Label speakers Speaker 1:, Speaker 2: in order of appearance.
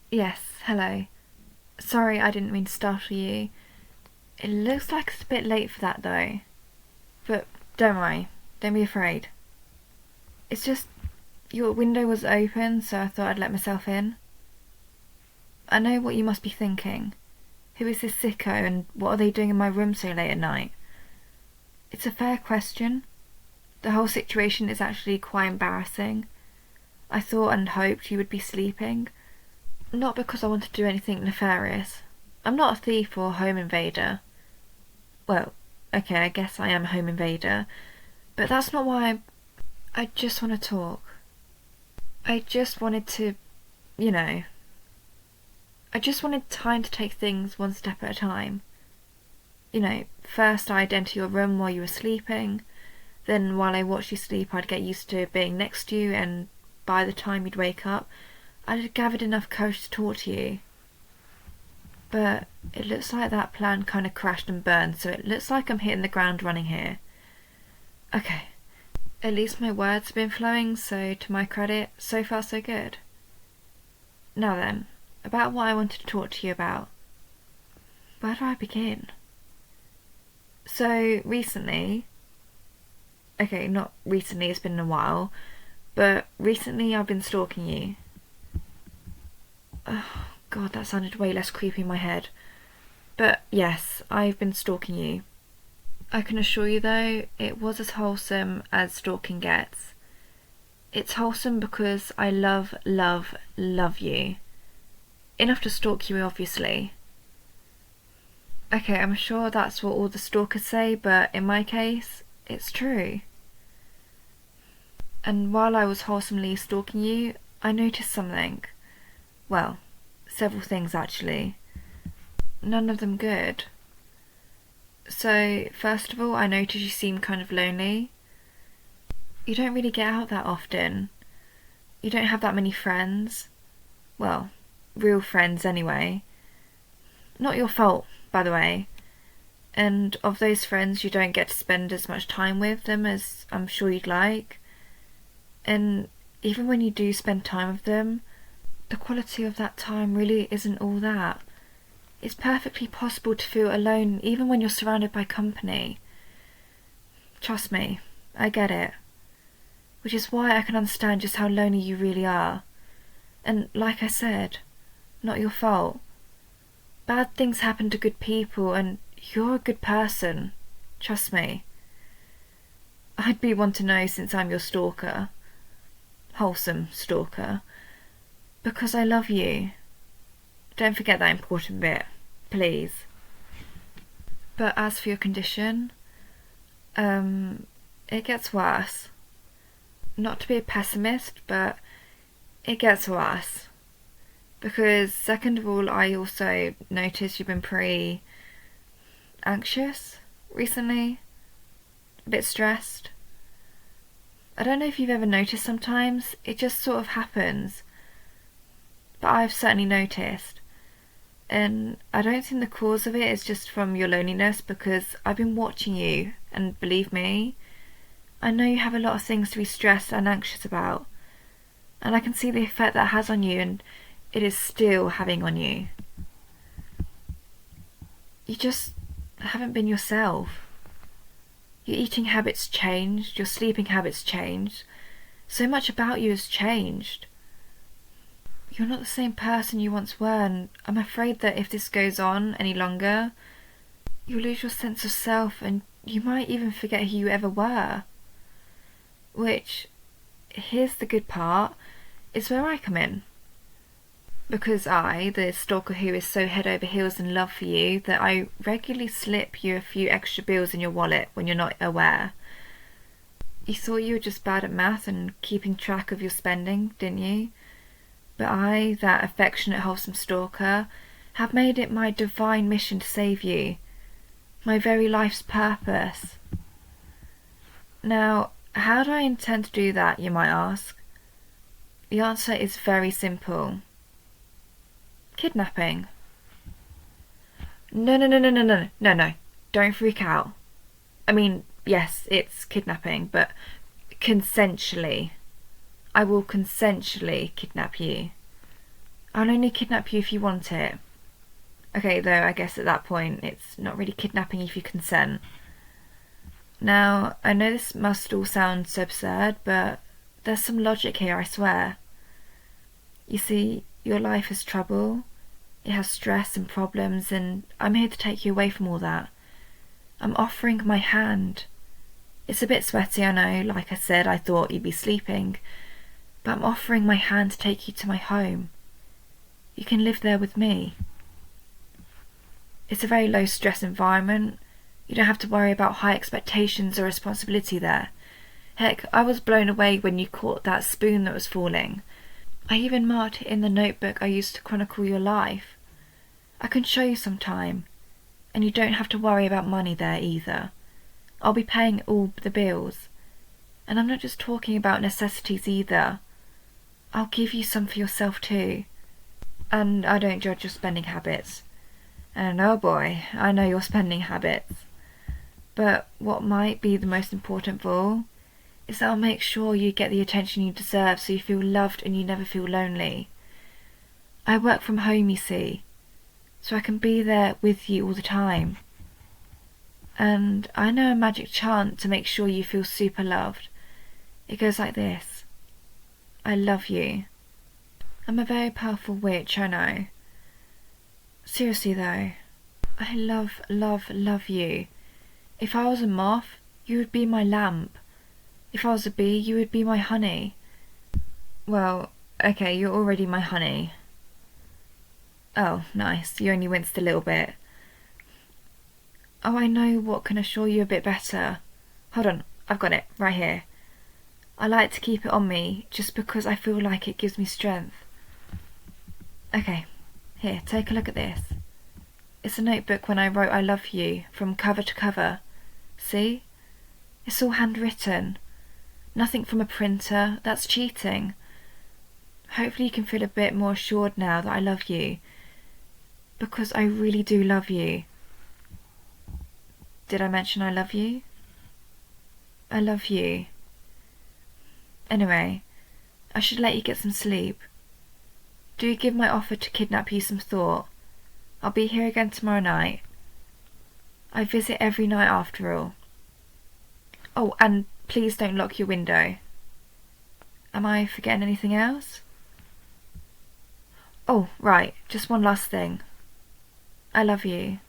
Speaker 1: Yes, hello. Sorry, I didn't mean to startle you. It looks like it's a bit late for that though. But don't worry, don't be afraid. It's just your window was open, so I thought I'd let myself in. I know what you must be thinking. Who is this sicko and what are they doing in my room so late at night? It's a fair question. The whole situation is actually quite embarrassing. I thought and hoped you would be sleeping. Not because I wanted to do anything nefarious. I'm not a thief or a home invader. Well, okay, I guess I am a home invader, but that's not why I just want to talk. I just wanted to, you know, I just wanted time to take things one step at a time. First I'd enter your room while you were sleeping, then while I watched you sleep I'd get used to being next to you, and by the time you'd wake up, I'd have gathered enough courage to talk to you. But it looks like that plan kind of crashed and burned, so it looks like I'm hitting the ground running here. Okay, at least my words have been flowing, so to my credit, so far so good. Now then, about what I wanted to talk to you about. Where do I begin? So, recently... Okay, not recently, it's been a while, but recently I've been stalking you. Oh, God, that sounded way less creepy in my head. But yes, I've been stalking you. I can assure you though, it was as wholesome as stalking gets. It's wholesome because I love, love, love you. Enough to stalk you, obviously. Okay, I'm sure that's what all the stalkers say, but in my case, it's true. And while I was wholesomely stalking you, I noticed something. Well, several things actually. None of them good. So, first of all, I noticed you seem kind of lonely. You don't really get out that often. You don't have that many friends. Well, real friends anyway. Not your fault, by the way. And of those friends, you don't get to spend as much time with them as I'm sure you'd like. And even when you do spend time with them, the quality of that time really isn't all that. It's perfectly possible to feel alone even when you're surrounded by company. Trust me, I get it. Which is why I can understand just how lonely you really are. And like I said, not your fault. Bad things happen to good people, and you're a good person. Trust me. I'd be one to know since I'm your stalker. Wholesome stalker. Because I love you. Don't forget that important bit, please. But as for your condition, it gets worse. Not to be a pessimist, but it gets worse. Because second of all, I also noticed you've been pretty anxious recently. A bit stressed. I don't know if you've ever noticed sometimes, it just sort of happens. But I've certainly noticed. And I don't think the cause of it is just from your loneliness, because I've been watching you, and believe me, I know you have a lot of things to be stressed and anxious about. And I can see the effect that has on you, and it is still having on you. You just haven't been yourself. Your eating habits changed, your sleeping habits changed. So much about you has changed. You're not the same person you once were, and I'm afraid that if this goes on any longer, you'll lose your sense of self and you might even forget who you ever were. Which, here's the good part, is where I come in. Because I, the stalker who is so head over heels in love for you that I regularly slip you a few extra bills in your wallet when you're not aware. You thought you were just bad at math and keeping track of your spending, didn't you? But I, that affectionate wholesome stalker, have made it my divine mission to save you. My very life's purpose. Now, how do I intend to do that, you might ask? The answer is very simple. Kidnapping. No. Don't freak out. I mean, yes, it's kidnapping, but consensually. I will consensually kidnap you. I'll only kidnap you if you want it. Okay, though I guess at that point it's not really kidnapping if you consent. Now, I know this must all sound so absurd, but there's some logic here, I swear. You see, your life has trouble, it has stress and problems, and I'm here to take you away from all that. I'm offering my hand. It's a bit sweaty, I know. Like I said, I thought you'd be sleeping, but I'm offering my hand to take you to my home. You can live there with me. It's a very low stress environment. You don't have to worry about high expectations or responsibility there. Heck, I was blown away when you caught that spoon that was falling. I even marked it in the notebook I used to chronicle your life. I can show you some time, and you don't have to worry about money there either. I'll be paying all the bills. And I'm not just talking about necessities either. I'll give you some for yourself too. And I don't judge your spending habits. And oh boy, I know your spending habits. But what might be the most important of all is that I'll make sure you get the attention you deserve so you feel loved and you never feel lonely. I work from home, you see, so I can be there with you all the time. And I know a magic chant to make sure you feel super loved. It goes like this. I love you. I'm a very powerful witch, I know. Seriously though, I love you. If I was a moth, you would be my lamp. If I was a bee, you would be my honey. Well, okay, you're already my honey. Oh, nice, you only winced a little bit. Oh, I know what can assure you a bit better. Hold on, I've got it, right here. I like to keep it on me, just because I feel like it gives me strength. Okay, here, take a look at this. It's a notebook when I wrote I love you, from cover to cover. See? It's all handwritten. Nothing from a printer, that's cheating. Hopefully you can feel a bit more assured now that I love you. Because I really do love you. Did I mention I love you? I love you. Anyway, I should let you get some sleep. Do give my offer to kidnap you some thought. I'll be here again tomorrow night. I visit every night after all. Oh, and please don't lock your window. Am I forgetting anything else? Oh, right, just one last thing. I love you.